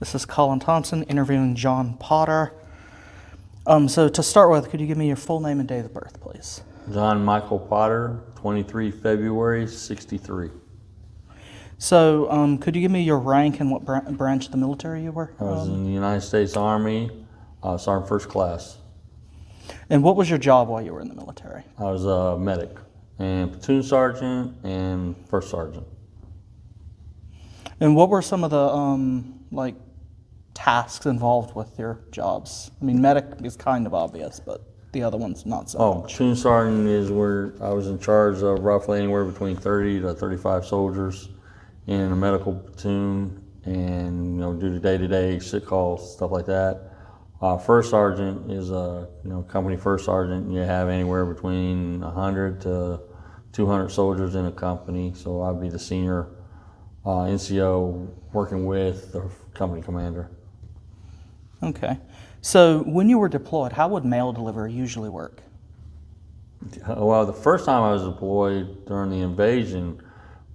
This is Colin Thompson interviewing John Potter. So to start with, could you give me your full name and date of birth, please? John Michael Potter, 23 February, 63. So could you give me your rank and what branch of the military you were? I was in the United States Army, Sergeant First Class. And what was your job while you were in the military? I was a medic and platoon sergeant and first sergeant. And what were some of the tasks involved with your jobs? I mean, medic is kind of obvious, but the other one's not so much. Platoon sergeant is where I was in charge of roughly anywhere between 30 to 35 soldiers in a medical platoon, and do the day-to-day sick calls, stuff like that. First sergeant is a company first sergeant. You have anywhere between 100 to 200 soldiers in a company, so I'd be the senior NCO working with the company commander. Okay. So when you were deployed, how would mail delivery usually work? Well, the first time I was deployed during the invasion,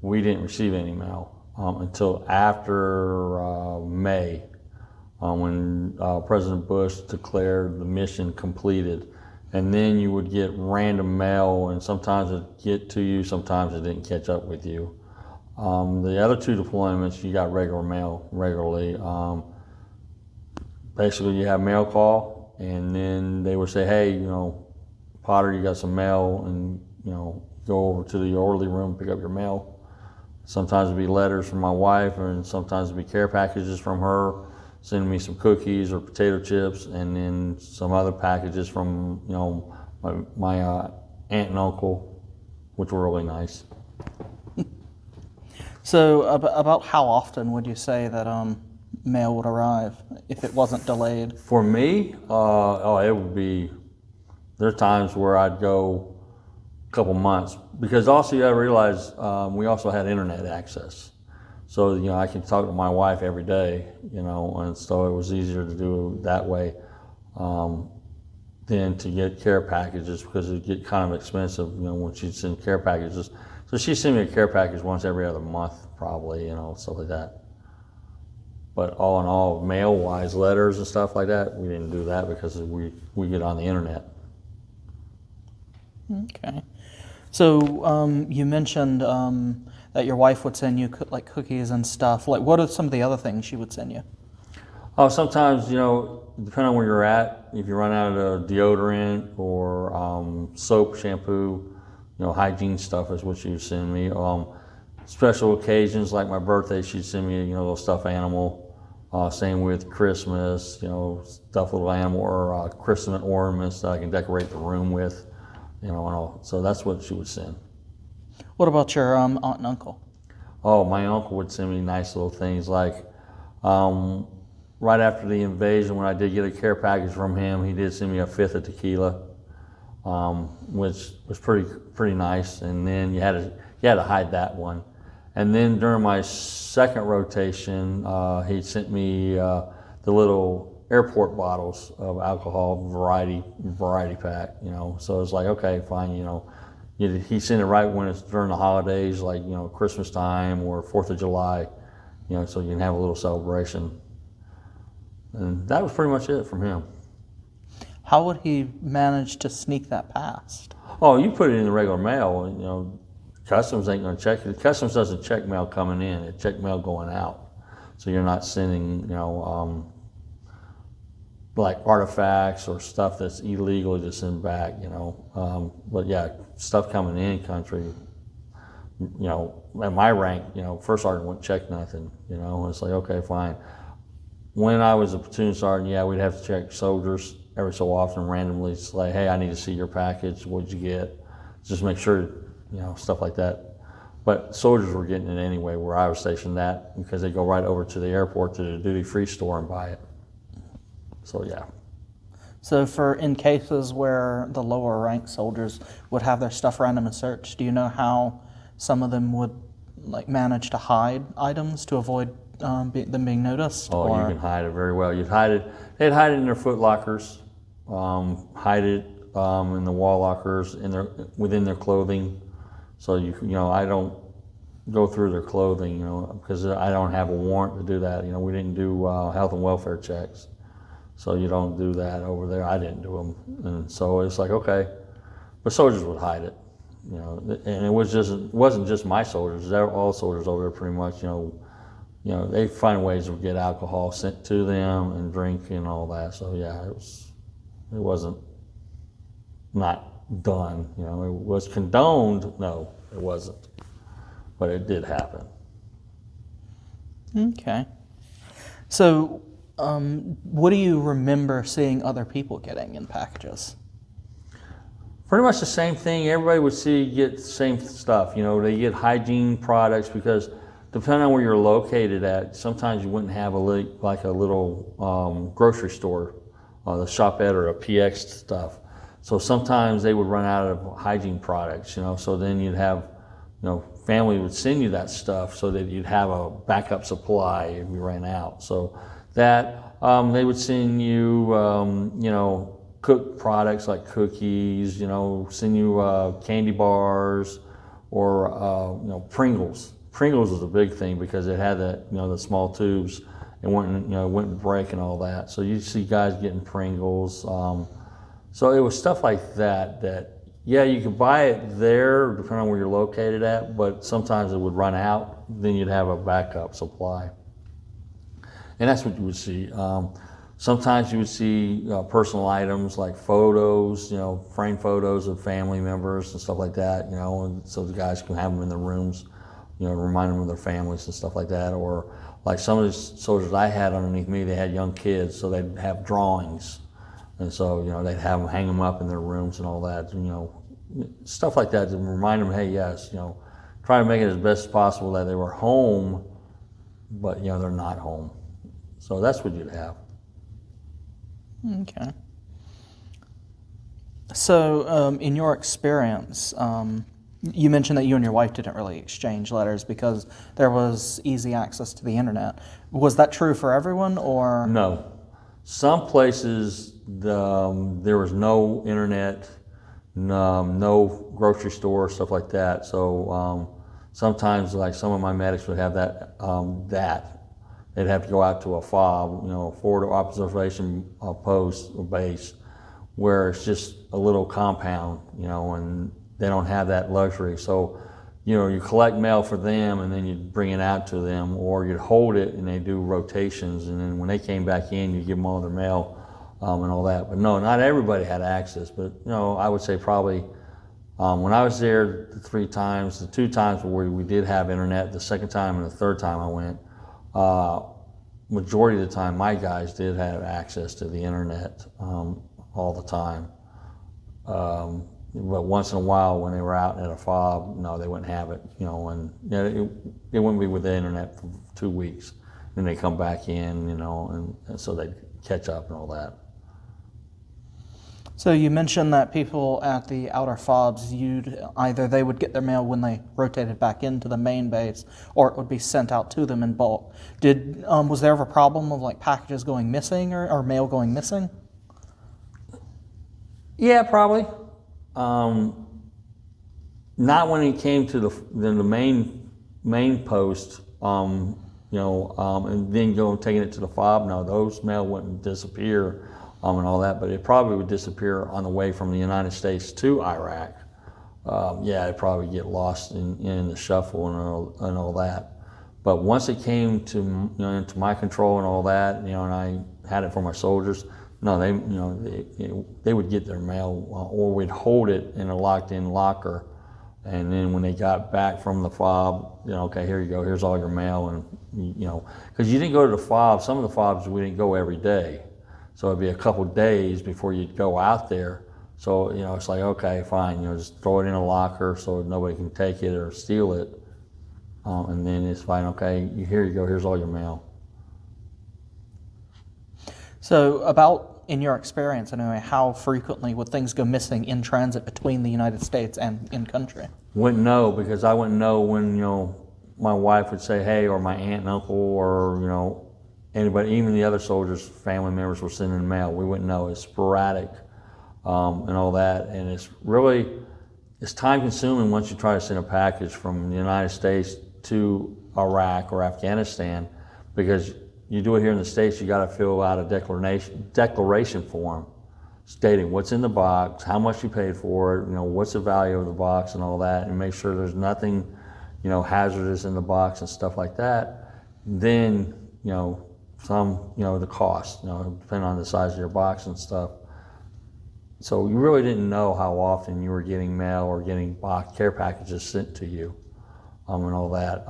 we didn't receive any mail until after May, when President Bush declared the mission completed. And then you would get random mail, and sometimes it'd get to you, sometimes it didn't catch up with you. The other two deployments, you got regular mail regularly. Basically, you have mail call, and then they would say, hey, Potter, you got some mail, and, go over to the orderly room, pick up your mail. Sometimes it'd be letters from my wife, and sometimes it'd be care packages from her, sending me some cookies or potato chips, and then some other packages from, my aunt and uncle, which were really nice. So about how often would you say that mail would arrive if it wasn't delayed? For me, it would be, there's times where I'd go a couple months, because also you gotta realize we also had internet access. So, I can talk to my wife every day, and so it was easier to do that way than to get care packages, because it'd get kind of expensive, when she'd send care packages. So she'd send me a care package once every other month, probably, stuff like that. But all in all, mail-wise, letters and stuff like that, we didn't do that because we get on the internet. Okay. So you mentioned that your wife would send you cookies and stuff. What are some of the other things she would send you? Oh, sometimes, depending on where you're at, if you run out of deodorant or soap, shampoo, hygiene stuff is what she would send me. Special occasions like my birthday, she'd send me, a little stuffed animal. Same with Christmas, stuffed little animal or Christmas ornaments that I can decorate the room with, and all. So that's what she would send. What about your aunt and uncle? Oh, my uncle would send me nice little things like right after the invasion, when I did get a care package from him, he did send me a fifth of tequila, which was pretty nice. And then you had to hide that one. And then during my second rotation, he sent me the little airport bottles of alcohol variety pack. So it's like, okay, fine. He sent it right when it's during the holidays, like Christmas time or 4th of July. So you can have a little celebration. And that was pretty much it from him. How would he manage to sneak that past? Oh, you put it in the regular mail. Customs ain't going to check it. Customs doesn't check mail coming in; it check mail going out. So you're not sending, like artifacts or stuff that's illegal to send back. But yeah, stuff coming in country. At my rank, first sergeant wouldn't check nothing. It's like, okay, fine. When I was a platoon sergeant, yeah, we'd have to check soldiers every so often randomly. It's like, hey, I need to see your package. What'd you get? Just make sure, stuff like that. But soldiers were getting it anyway where I was stationed at, because they go right over to the airport to the duty-free store and buy it. So, yeah. So in cases where the lower rank soldiers would have their stuff randomly searched, do you know how some of them would manage to hide items to avoid them being noticed? Oh, you can hide it very well. They'd hide it in their foot lockers, hide it in the wall lockers, within their clothing. So I don't go through their clothing, because I don't have a warrant to do that. We didn't do health and welfare checks, so you don't do that over there. I didn't do them, and so it's like, okay, but soldiers would hide it, and it wasn't just my soldiers. They were all soldiers over there, pretty much. They find ways to get alcohol sent to them and drink and all that. So yeah, it wasn't not done. It was condoned. No, it wasn't. But it did happen. Okay. So, what do you remember seeing other people getting in packages? Pretty much the same thing. Everybody would get the same stuff. They get hygiene products because depending on where you're located at, sometimes you wouldn't have a little grocery store, the Shopette or a PX stuff. So sometimes they would run out of hygiene products. So then you'd have, family would send you that stuff so that you'd have a backup supply if you ran out. So that they would send you, cooked products like cookies, send you candy bars or Pringles. Pringles was a big thing because it had that, the small tubes and wouldn't break and all that. So you see guys getting Pringles. So it was stuff like that. Yeah, you could buy it there, depending on where you're located at, but sometimes it would run out. Then you'd have a backup supply. And that's what you would see. Sometimes you would see personal items like photos, framed photos of family members and stuff like that, and so the guys can have them in their rooms, remind them of their families and stuff like that. Or like some of the soldiers I had underneath me, they had young kids, so they'd have drawings. And so, they'd have them hang them up in their rooms and all that, stuff like that to remind them, hey, yes, try to make it as best as possible that they were home, but, they're not home. So that's what you'd have. Okay. So, in your experience, you mentioned that you and your wife didn't really exchange letters because there was easy access to the internet. Was that true for everyone, or? No. Some places there was no internet, no grocery store, stuff like that. So sometimes, like some of my medics would have that. They'd have to go out to a FOB, forward observation post or base, where it's just a little compound, and they don't have that luxury. So, you collect mail for them and then you'd bring it out to them, or you'd hold it and they do rotations, and then when they came back in, you give them all their mail and all that. But no, not everybody had access. But I would say probably when I was there the 3 times, the 2 times where we did have internet, the second time and the third time I went, majority of the time my guys did have access to the internet all the time. But once in a while, when they were out at a FOB, no, they wouldn't have it. And it wouldn't be with the internet for 2 weeks. Then they come back in, and so they'd catch up and all that. So you mentioned that people at the outer FOBs, they would get their mail when they rotated back into the main base, or it would be sent out to them in bulk. Was there ever a problem of like packages going missing or mail going missing? Yeah, probably. Not when it came to the main post, and then taking it to the FOB. No, those mail wouldn't disappear, and all that, but it probably would disappear on the way from the United States to Iraq. It'd probably get lost in the shuffle and all that. But once it came to into my control and all that, and I had it for my soldiers. No, they would get their mail, or we'd hold it in a locked-in locker, and then when they got back from the FOB, okay, here you go, here's all your mail, and because you didn't go to the FOB. Some of the FOBs we didn't go every day, so it'd be a couple days before you'd go out there. So it's like, okay, fine, just throw it in a locker so nobody can take it or steal it, and then it's fine. Okay, here you go, here's all your mail. So in your experience anyway, how frequently would things go missing in transit between the United States and in country? Wouldn't know, because I wouldn't know when, my wife would say, hey, or my aunt and uncle, or, anybody, even the other soldiers, family members were sending mail. We wouldn't know. It's sporadic and all that. And it's time consuming once you try to send a package from the United States to Iraq or Afghanistan, because you do it here in the States, you got to fill out a declaration form stating what's in the box, how much you paid for it, what's the value of the box and all that, and make sure there's nothing, hazardous in the box and stuff like that. Then, the cost, depending on the size of your box and stuff. So you really didn't know how often you were getting mail or getting care packages sent to you, and all that.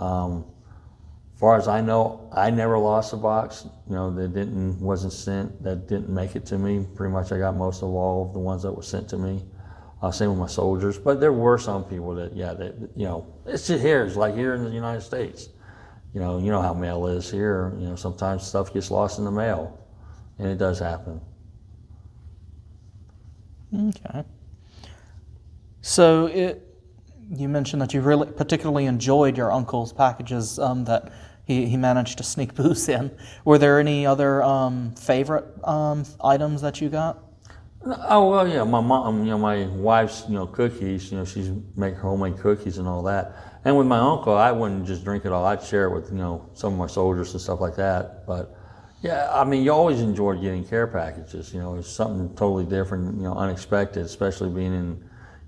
As far as I know, I never lost a box, that wasn't sent, that didn't make it to me. Pretty much I got most of all of the ones that were sent to me. Same with my soldiers. But there were some people that it's just here. It's like here in the United States. You know how mail is here. Sometimes stuff gets lost in the mail, and it does happen. Okay. So you mentioned that you really particularly enjoyed your uncle's packages that he managed to sneak booze in. Were there any other favorite items that you got? Oh, well, yeah, my mom, my wife's, cookies, she's make homemade cookies and all that. And with my uncle, I wouldn't just drink it all. I'd share it with, some of my soldiers and stuff like that. But yeah, I mean, you always enjoyed getting care packages. It's something totally different, unexpected, especially being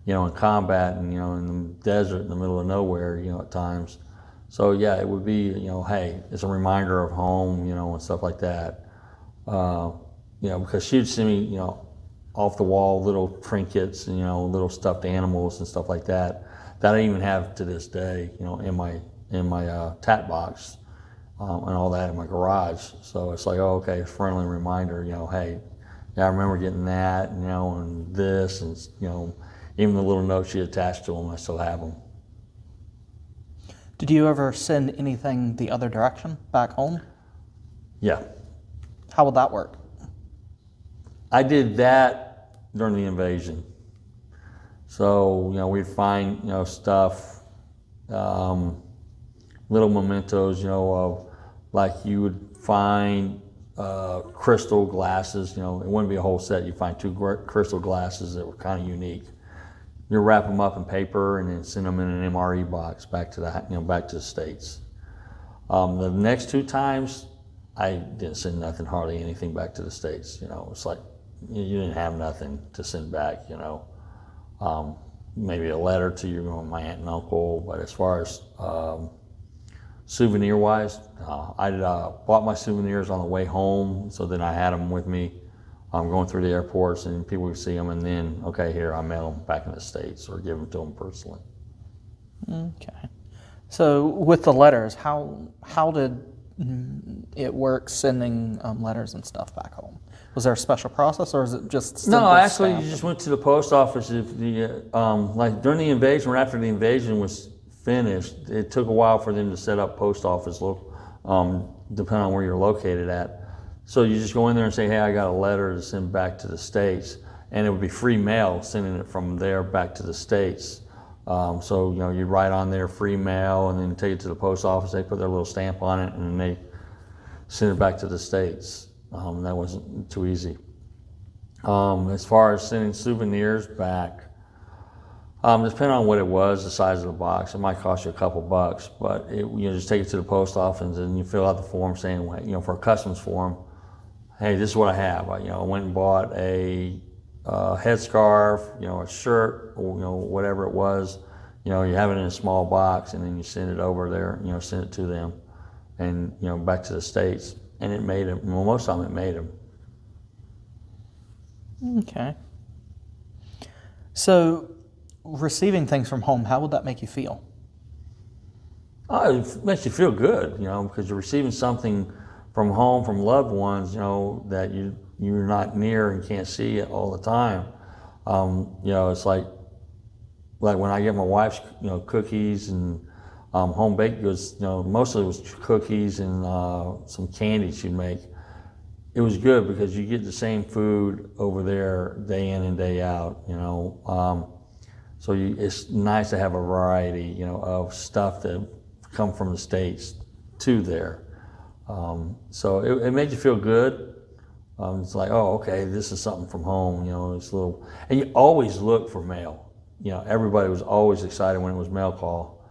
in combat and, in the desert in the middle of nowhere, at times. So yeah, it would be, hey, it's a reminder of home, and stuff like that. Because she'd send me, off the wall little trinkets and, little stuffed animals and stuff like that I even have to this day, in my tat box and all that in my garage. So it's like, oh, okay, friendly reminder, hey, yeah, I remember getting that, and this, and even the little notes she attached to them, I still have them. Did you ever send anything the other direction, back home? Yeah. How would that work? I did that during the invasion. So, we'd find, stuff, little mementos, of, like you would find crystal glasses, it wouldn't be a whole set, you'd find 2 crystal glasses that were kind of unique. You wrap them up in paper and then send them in an MRE box back to the States. The next 2 times, I didn't send hardly anything back to the States. It's like you didn't have nothing to send back. Maybe a letter to my aunt and uncle, but as far as souvenir-wise, I bought my souvenirs on the way home, so then I had them with me. Going through the airports, and people would see them, and then, okay, here, I mail them back in the States or give them to them personally. Okay. So with the letters, how did it work sending letters and stuff back home? Was there a special process, or is it just simple No, actually, stamp? you just went to the post office. If like during the invasion, or after the invasion was finished, it took a while for them to set up post office, depending on where you're located at. So you just go in there and say, hey, I got a letter to send back to the States, and it would be free mail sending it from there back to the States. So you write on there free mail, and then take it to the post office. They put their little stamp on it, and they send it back to the States. That wasn't too easy. As far as sending souvenirs back, depending on what it was, the size of the box, it might cost you a couple bucks, but just take it to the post office and you fill out the form saying, for a customs form, hey, this is what I have. I went and bought a headscarf, a shirt, or whatever it was. You have it in a small box, and then you send it over there. Send it to them, and back to the States. And it made them. Well, most of them it made them. Okay. So, receiving things from home, how would that make you feel? Oh, it makes you feel good, because you're receiving something from home, from loved ones, that you're not near and can't see it all the time. It's like when I get my wife's, cookies and home baked goods, mostly it was cookies and some candy she'd make. It was good because you get the same food over there day in and day out, So it's nice to have a variety, of stuff that come from the States to there. So it made you feel good. It's like, oh, okay, this is something from home, it's a little, and you always look for mail. Everybody was always excited when it was mail call,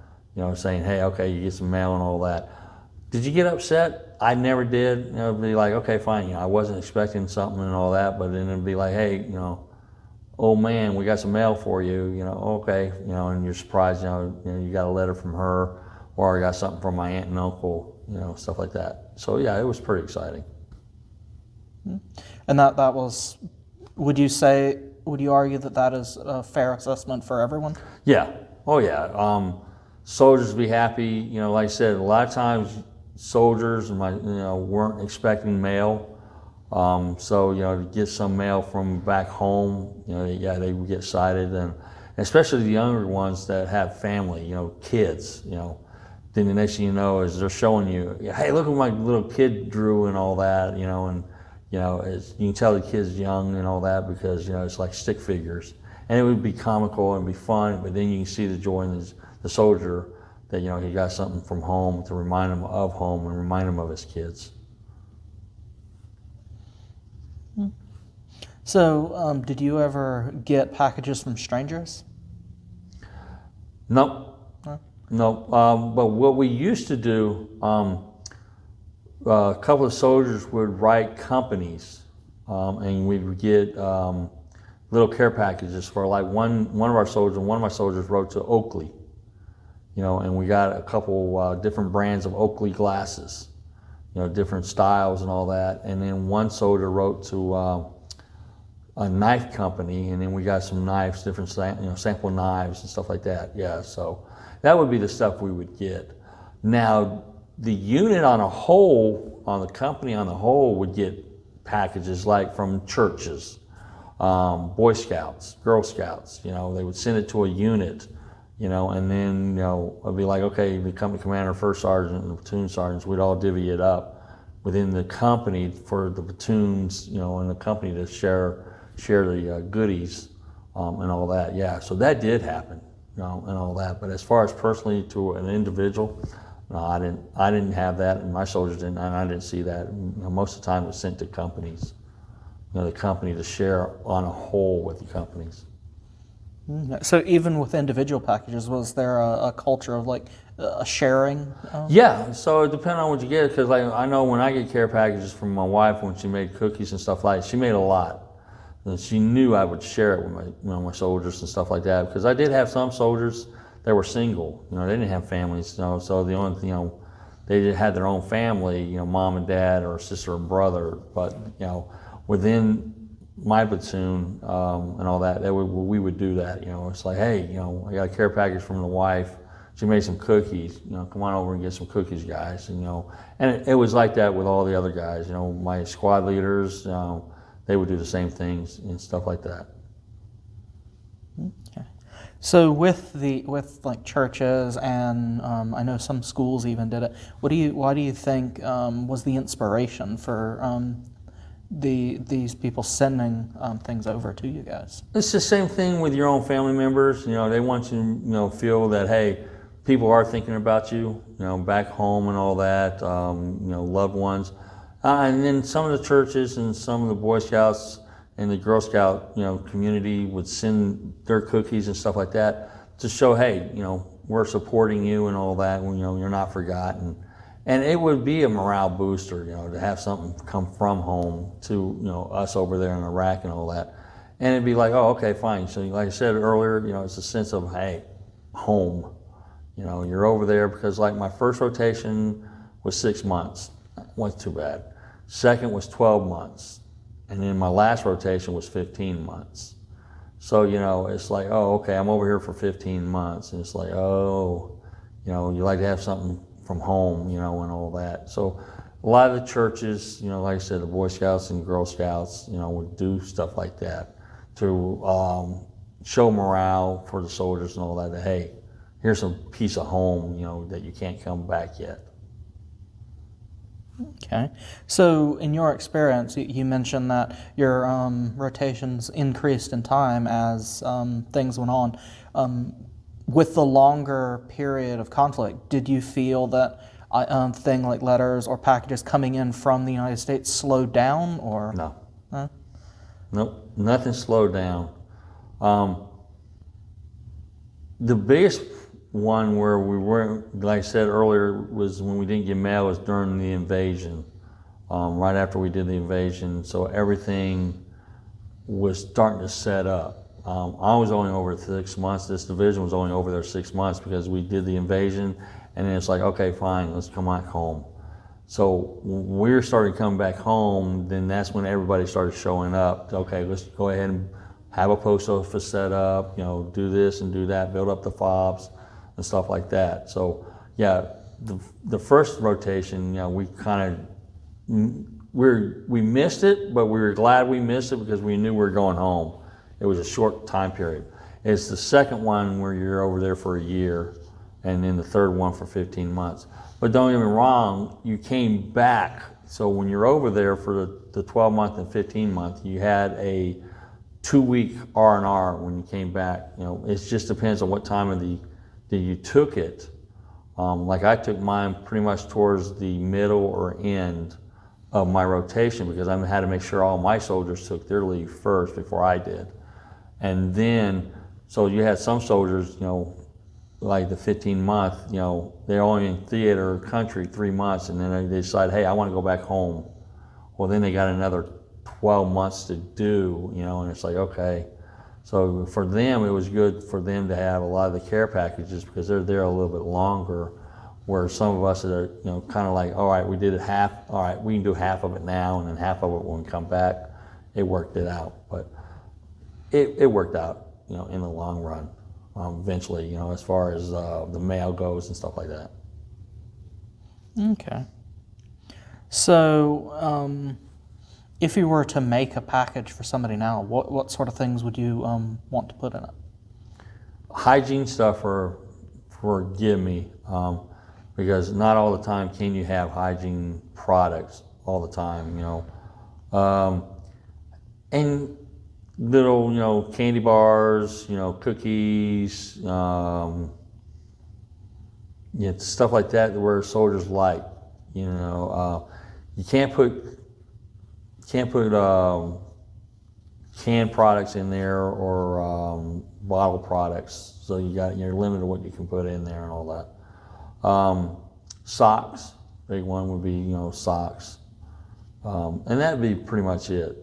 saying, hey, okay, you get some mail and all that. Did you get upset? I never did. It'd be like, okay, fine. I wasn't expecting something and all that, but then it'd be like, hey, oh man, we got some mail for you. Okay, and you're surprised. You got a letter from her, or I got something from my aunt and uncle. Stuff like that. So yeah, it was pretty exciting. And that was, would you argue that is a fair assessment for everyone? Yeah. Oh yeah. Soldiers be happy. Like I said, a lot of times soldiers weren't expecting mail. So to get some mail from back home, they would get excited, and especially the younger ones that have family, kids, then the next thing you know is they're showing you, hey, look what my little kid drew and all that, and you can tell the kid's young and all that because it's like stick figures, and it would be comical and be fun, but then you can see the joy in the soldier that he got something from home to remind him of home and remind him of his kids. So, did you ever get packages from strangers? Nope. No. But what we used to do, a couple of soldiers would write companies, and we would get little care packages for like one of my soldiers wrote to Oakley, and we got a couple different brands of Oakley glasses, different styles and all that. And then one soldier wrote to a knife company, and then we got some knives, different sample knives and stuff like that. Yeah, so that would be the stuff we would get. Now, the unit on a whole, the company on the whole, would get packages like from churches, Boy Scouts, Girl Scouts. They would send it to a unit, and then it'd be like, okay, the company commander, first sergeant, and the platoon sergeants, we'd all divvy it up within the company for the platoons, and the company to share the goodies and all that. Yeah, so that did happen, and all that. But as far as personally to an individual, no, I didn't have that, and my soldiers didn't, and I didn't see that. Most of the time it was sent to companies, the company to share on a whole with the companies. So even with individual packages, was there a culture of like a sharing? Yeah, so it depends on what you get, because I know when I get care packages from my wife, when she made cookies and stuff like that, she made a lot. And she knew I would share it with my soldiers and stuff like that, because I did have some soldiers that were single. They didn't have families, so the only they had their own family, mom and dad or sister and brother. But within my platoon and all that, we would do that. It's like, hey, I got a care package from the wife. She made some cookies. Come on over and get some cookies, guys. And it was like that with all the other guys. My squad leaders. They would do the same things and stuff like that. Okay. So with like churches and I know some schools even did it. Why do you think was the inspiration for these people sending things over to you guys? It's the same thing with your own family members. They want you to feel that, hey, people are thinking about you. Back home and all that. Loved ones. And then some of the churches and some of the Boy Scouts and the Girl Scout, community would send their cookies and stuff like that to show, hey, we're supporting you and all that. You're not forgotten, and it would be a morale booster, to have something come from home to us over there in Iraq and all that, and it'd be like, oh, okay, fine. So like I said earlier, it's a sense of, hey, home. You're over there, because like my first rotation was 6 months. Wasn't too bad. Second was 12 months. And then my last rotation was 15 months. So, it's like, oh, okay, I'm over here for 15 months. And it's like, oh, you like to have something from home, and all that. So a lot of the churches, like I said, the Boy Scouts and Girl Scouts, would do stuff like that to show morale for the soldiers and all that, hey, here's a piece of home, that you can't come back yet. Okay. So in your experience, you mentioned that your rotations increased in time as things went on. With the longer period of conflict, did you feel that thing like letters or packages coming in from the United States slowed down, or? No. Nope, nothing slowed down. The biggest one where we weren't, like I said earlier, was when we didn't get mail was during the invasion, right after we did the invasion. So everything was starting to set up. I was only over 6 months. This division was only over there 6 months because we did the invasion, and then it's like, okay, fine, let's come back home. So when we started coming back home, then that's when everybody started showing up. Okay, let's go ahead and have a post office set up, do this and do that, build up the fobs and stuff like that. So yeah, the first rotation, we kind of, we missed it, but we were glad we missed it because we knew we were going home. It was a short time period. It's the second one where you're over there for a year, and then the third one for 15 months. But don't get me wrong, you came back. So when you're over there for the 12-month and 15-month, you had a 2-week R&R when you came back. It just depends on what time of that you took it. Like I took mine pretty much towards the middle or end of my rotation because I had to make sure all my soldiers took their leave first before I did. And then, so you had some soldiers, like the 15-month, they're only in theater country 3 months, and then they decide, hey, I want to go back home. Well, then they got another 12 months to do, and it's like, okay. So for them, it was good for them to have a lot of the care packages because they're there a little bit longer, where some of us are, kind of like, all right, we did it half, all right, we can do half of it now, and then half of it when we come back. It worked it out, but it worked out, in the long run. Eventually, as far as the mail goes and stuff like that. Okay. So, if you were to make a package for somebody now, what sort of things would you want to put in it? Hygiene stuff forgive me, because not all the time can you have hygiene products all the time, and little, candy bars, cookies, stuff like that where soldiers like, you can't put canned products in there or bottle products, so you're limited to what you can put in there and all that. Socks, big one would be socks, and that'd be pretty much it,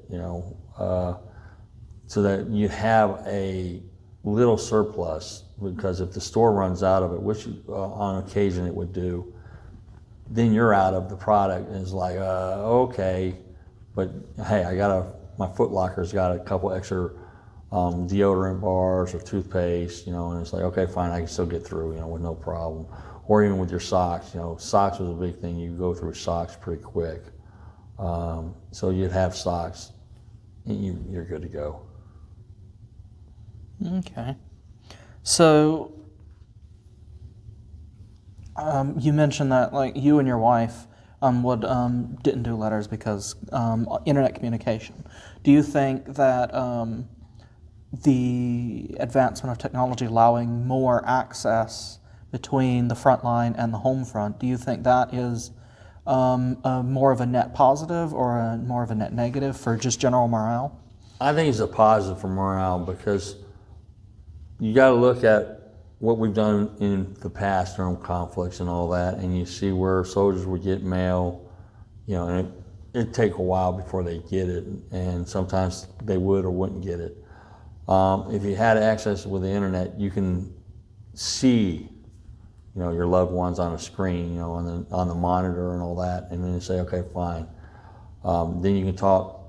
so that you have a little surplus, because if the store runs out of it, which on occasion it would do, then you're out of the product, and it's like, okay, but hey, my Foot Locker's got a couple extra deodorant bars or toothpaste, and it's like, okay, fine, I can still get through, with no problem. Or even with your socks, socks was a big thing. You go through socks pretty quick. So you'd have socks, and you're good to go. Okay. So, you mentioned that, like, you and your wife didn't do letters because internet communication. Do you think that the advancement of technology allowing more access between the front line and the home front, do you think that is more of a net positive or more of a net negative for just general morale? I think it's a positive for morale because you got to look at what we've done in the past during conflicts and all that, and you see where soldiers would get mail, and it'd take a while before they get it, and sometimes they would or wouldn't get it. If you had access with the internet, you can see, your loved ones on a screen, on the monitor and all that, and then you say, okay, fine. Then you can talk,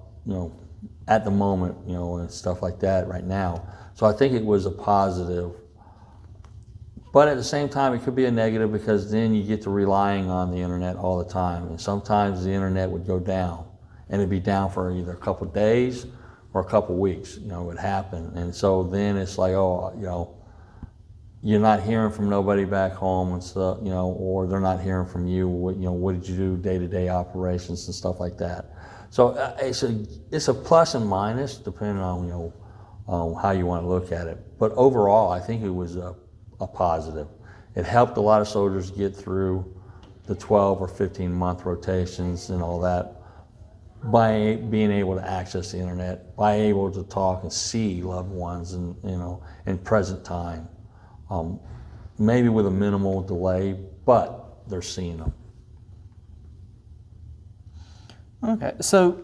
at the moment, and stuff like that right now. So I think it was a positive. But at the same time, it could be a negative because then you get to relying on the internet all the time. And sometimes the internet would go down, and it'd be down for either a couple of days or a couple of weeks, it would happen. And so then it's like, you're not hearing from nobody back home and stuff, or they're not hearing from you. What did you do day-to-day operations and stuff like that. So it's a plus and minus depending on, how you want to look at it. But overall, I think it was a positive. It helped a lot of soldiers get through the 12 or 15-month rotations and all that by being able to access the internet, by able to talk and see loved ones and, in present time. maybe with a minimal delay, but they're seeing them. Okay, so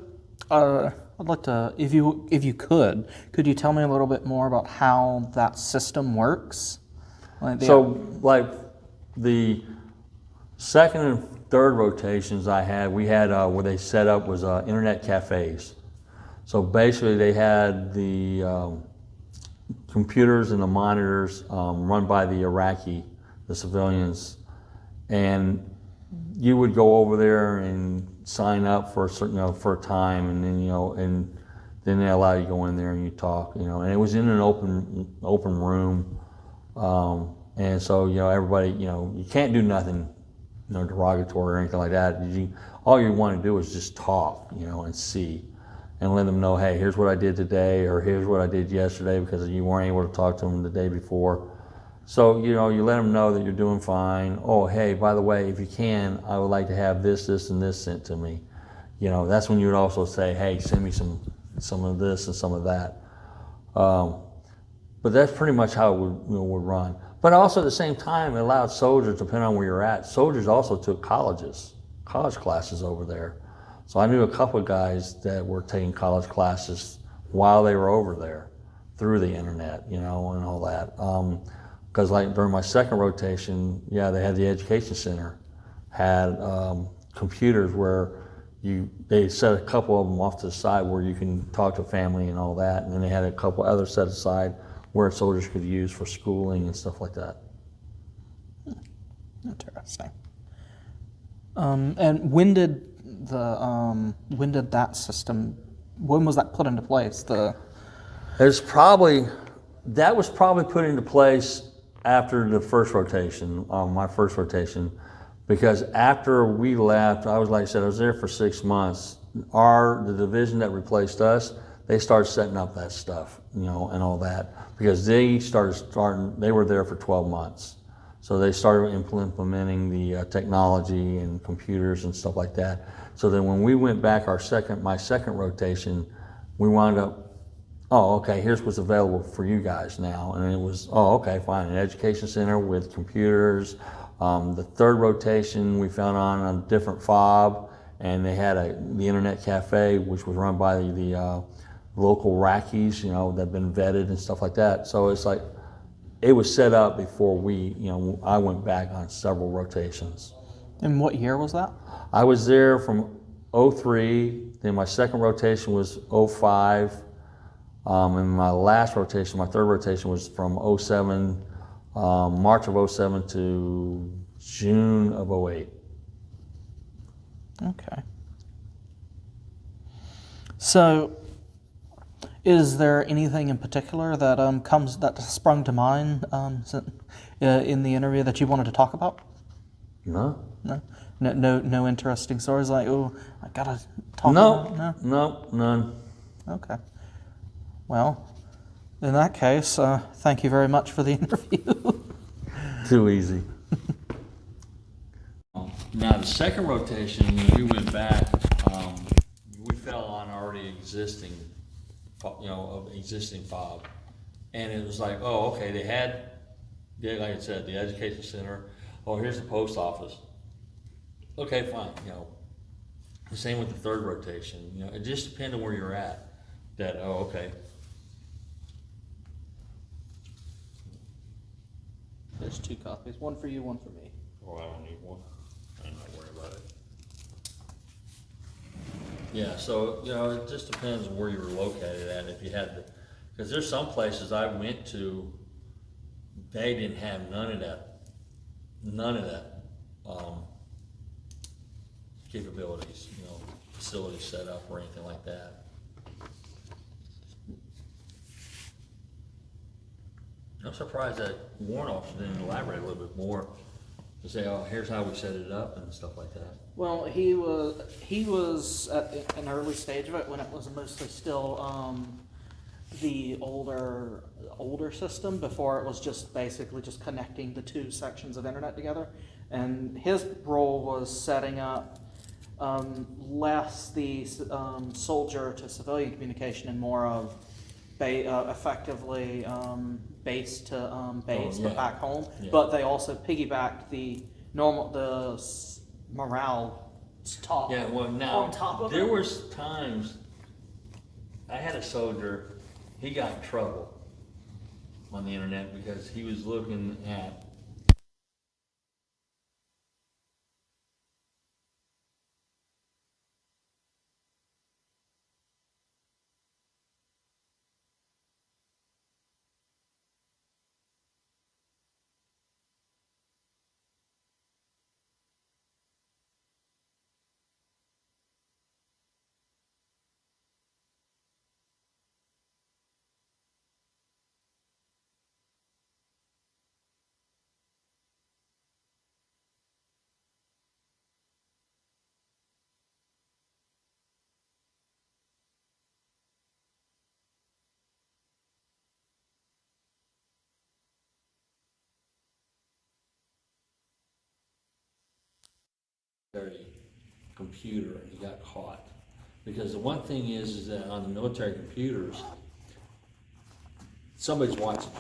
I'd like to, if you could you tell me a little bit more about how that system works? Like the second and third rotations we had where they set up was internet cafes. So basically, they had the computers and the monitors run by the civilians, and you would go over there and sign up for a certain, for a time, and then they allow you to go in there and you talk, and it was in an open room, and so everybody, you can't do nothing, derogatory or anything like that. All you want to do is just talk, and see, and let them know, hey, here's what I did today, or here's what I did yesterday, because you weren't able to talk to them the day before. So, you let them know that you're doing fine. Oh, hey, by the way, if you can, I would like to have this, and this sent to me. That's when you would also say, hey, send me some of this and some of that. But that's pretty much how it would run. But also at the same time, it allowed soldiers, depending on where you're at, soldiers also took college classes over there. So I knew a couple of guys that were taking college classes while they were over there through the internet, and all that. Because like during my second rotation, they had the education center, had computers where they set a couple of them off to the side where you can talk to family and all that, and then they had a couple others set aside where soldiers could use for schooling and stuff like that. Interesting. And when did that system? When was that put into place? That was probably put into place after the first rotation, my first rotation, because after we left, I was there for 6 months. The division that replaced us, they started setting up that stuff, and all that, because they were there for 12 months. So they started implementing the technology and computers and stuff like that. So then when we went back my second rotation, we wound up, oh, okay, here's what's available for you guys now. And it was, oh, okay, fine, an education center with computers. The third rotation, we found on a different fob, and they had the internet cafe, which was run by the local Iraqis, that had been vetted and stuff like that. So it's like, it was set up before I went back on several rotations. And what year was that? I was there from 03, then my second rotation was 05, and my last rotation, my third rotation, was from 07, March of 07 to June of 08. Okay. So, is there anything in particular that that sprung to mind in the interview that you wanted to talk about? No. No interesting stories like, oh, I gotta talk No. about No, none. Okay. Well, in that case, thank you very much for the interview. Too easy. Now the second rotation, when we went back, we fell on already existing fob, and it was like, oh, okay, they had, like I said, the education center. Oh, here's the post office. Okay, fine. The same with the third rotation. It just depends on where you're at. That, oh, okay. There's 2 copies, one for you, one for me. Oh, I don't need one. I'm not worried about it. Yeah, so, it just depends on where you were located at. If you had because there's some places I went to, they didn't have none of that capabilities, facilities set up or anything like that. I'm surprised that warrant officer didn't elaborate a little bit more to say, oh, here's how we set it up and stuff like that. Well, he was at an early stage of it when it was mostly still the older system before it was just basically just connecting the 2 sections of internet together, and his role was setting up less the soldier to civilian communication and more of effectively base to base, Oh, but yeah. back home. Yeah. But they also piggybacked the morale top. Yeah, well, now, on top of there it. was times, I had a soldier, he got in trouble on the internet because he was looking at their computer and he got caught. Because the one thing is that on the military computers, somebody's watching.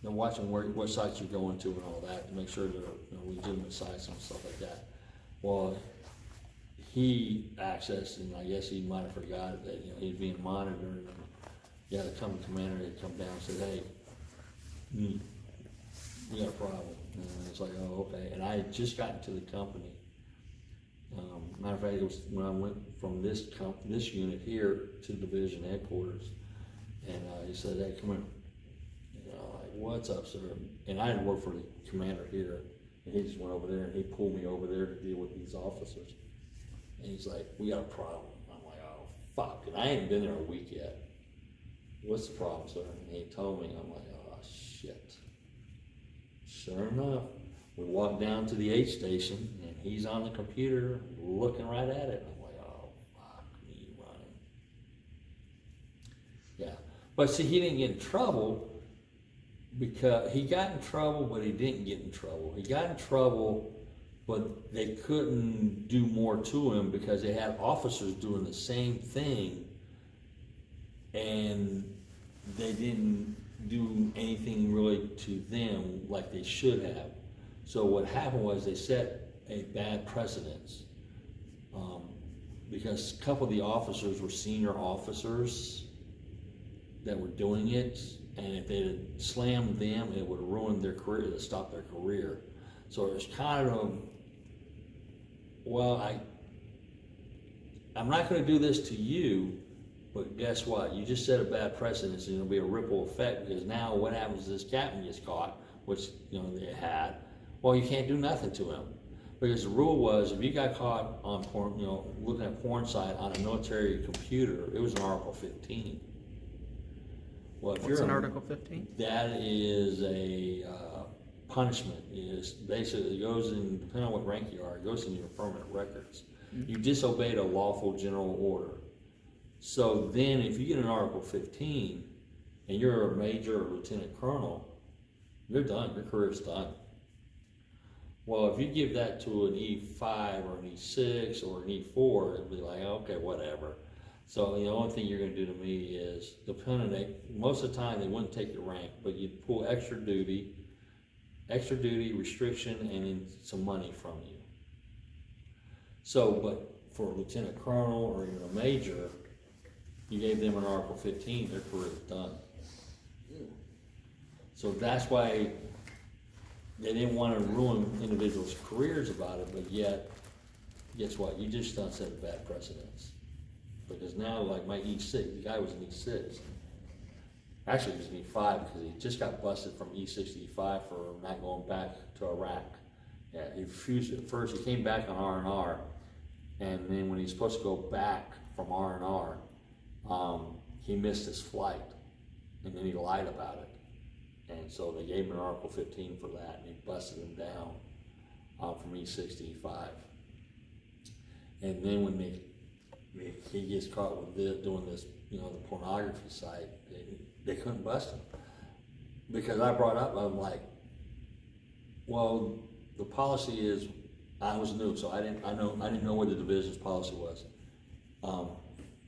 They're watching what sites you're going to and all that to make sure they're legitimate sites and stuff like that. Well, he accessed, and I guess he might have forgot that he's being monitored. And the company commander had come down and said, "Hey, you got a problem." And it's like, "Oh, okay." And I had just gotten to the company. Matter of fact, it was when I went from this unit here to division headquarters, and he said, "Hey, come here." Like, "What's up, sir?" And I had worked for the commander here, and he just went over there and he pulled me over there to deal with these officers. And he's like, "We got a problem." I'm like, "Oh, fuck." And I ain't been there a week yet. "What's the problem, sir?" And he told me. I'm like, "Oh, shit." Sure enough, we walked down to the aid station, and he's on the computer looking right at it. I'm like, "Oh, fuck me running." Yeah. But see, he didn't get in trouble because he got in trouble, but he didn't get in trouble. He got in trouble, but they couldn't do more to him because they had officers doing the same thing, and they didn't do anything really to them like they should have. So what happened was they set a bad precedence, because a couple of the officers were senior officers that were doing it, and if they had slammed them, it would have ruined their career, it would have stopped their career. So it was kind of, well, I'm not going to do this to you, but guess what? You just set a bad precedence, and it'll be a ripple effect, because now what happens is this captain gets caught, which they had. Well, you can't do nothing to him, because the rule was if you got caught on porn, looking at porn site on a military computer, it was an Article 15. Well, if What's an Article 15? That is a punishment. Is basically, it goes in, depending on what rank you are, it goes in your permanent records. Mm-hmm. You disobeyed a lawful general order. So then if you get an Article 15 and you're a major or lieutenant colonel, you're done, your career's done. Well, if you give that to an E5 or an E6 or an E4, it'll be like, okay, whatever. So the only thing you're going to do to me is, most of the time they wouldn't take your rank, but you'd pull extra duty, restriction, and then some money from you. So, but for a lieutenant colonel or even a major, you gave them an Article 15, their career is done. So that's why they didn't want to ruin individuals' careers about it, but yet, guess what? You just don't set a bad precedence. Because now, like my E6, the guy was an E6. Actually, he was an E5 because he just got busted from E6 to E5 for not going back to Iraq. Yeah, he refused at first. He came back on R&R, and then when he's supposed to go back from R&R, he missed his flight, and then he lied about it. And so they gave him an Article 15 for that, and he busted him down from E6 to E5. And then when he gets caught with doing this, the pornography site, they couldn't bust him. Because I brought up, I'm like, well, the policy is, I was new, so I didn't know what the division's policy was.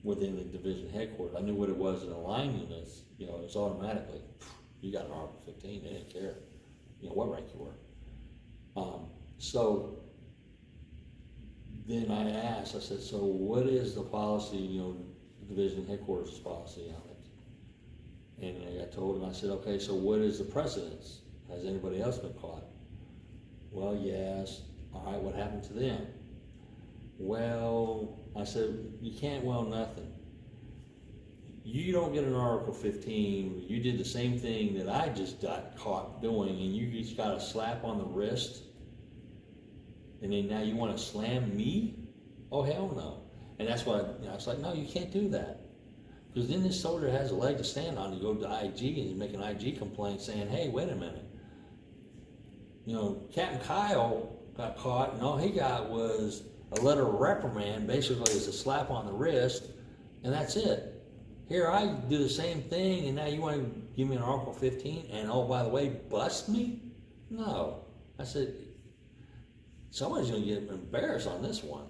within the division headquarters. I knew what it was in the line units, you know, it's automatically, you got an Article 15, they didn't care, you know, what rank you were. So then I asked, I said, so what is the policy, you know, division headquarters policy on it? And I told him, I said, okay, so what is the precedence? Has anybody else been caught? Well, yes. All right, what happened to them? Well, I said, you can't well nothing. You don't get an Article 15, you did the same thing that I just got caught doing, and you just got a slap on the wrist, and then now you want to slam me? Oh, hell no. And that's why I was like, no, you can't do that. Because then this soldier has a leg to stand on to go to IG and make an IG complaint saying, hey, wait a minute. You know, Captain Kyle got caught, and all he got was a letter of reprimand, basically as a slap on the wrist, and that's it. Here I do the same thing, and now you want to give me an Article 15, and oh, by the way, bust me? No. I said, somebody's going to get embarrassed on this one.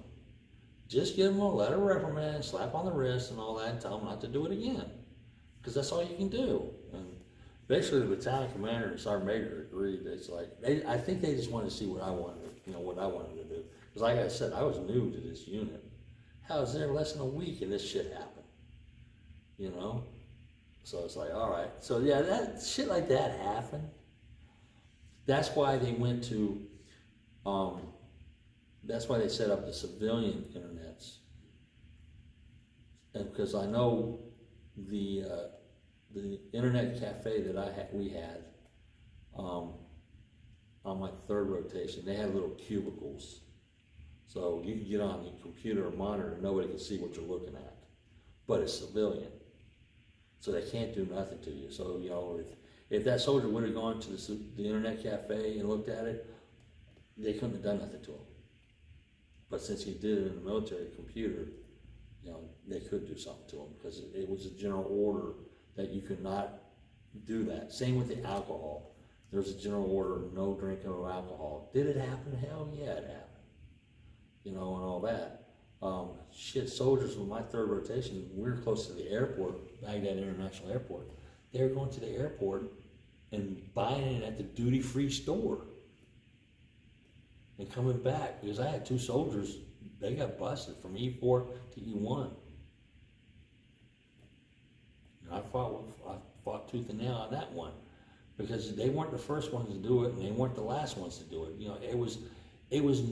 Just give them a letter of reprimand, slap on the wrist, and all that, and tell them not to do it again. Because that's all you can do. And basically, the battalion commander and sergeant major agreed. It's like, I think they just wanted to see what I wanted, what I wanted to do. Because like I said, I was new to this unit. I was there less than a week, and this shit happened. You know? So it's like, all right. So yeah, that shit like that happened. That's why they went to, that's why they set up the civilian internets. And because I know the internet cafe that we had on my third rotation, they had little cubicles. So you can get on the computer or monitor and nobody can see what you're looking at. But it's civilian. So they can't do nothing to you. So, you know, if that soldier would have gone to the internet cafe and looked at it, they couldn't have done nothing to him. But since he did it in the military computer, you know, they could do something to him because it was a general order that you could not do that. Same with the alcohol. There's a general order, no drinking of alcohol. Did it happen? Hell yeah, it happened. You know, and all that. Shit, soldiers with my third rotation, we were close to the airport, Baghdad International Airport. They were going to the airport and buying it at the duty-free store and coming back because I had two soldiers, they got busted from E4 to E1. And I fought tooth and nail on that one because they weren't the first ones to do it and they weren't the last ones to do it. You know, it was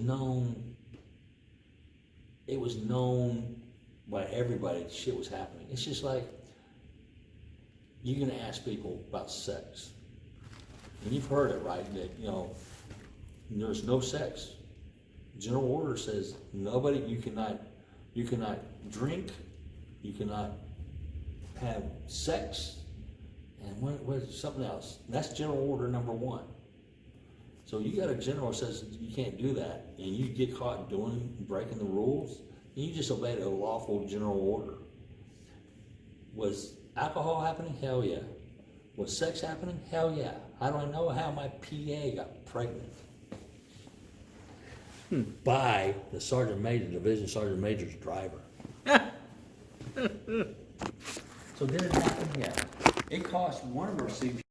known by everybody that shit was happening. It's just like, you're gonna ask people about sex. And you've heard it, right? That, you know, there's no sex. General order says nobody, you cannot drink, you cannot have sex, and what's something else? That's general order number 1. So you got a general that says you can't do that, and you get caught breaking the rules, and you just obeyed a lawful general order. Was alcohol happening? Hell yeah. Was sex happening? Hell yeah. How do I know how my PA got pregnant? By the sergeant major, division sergeant major's driver. So did it happen? Yeah. It cost one of our CP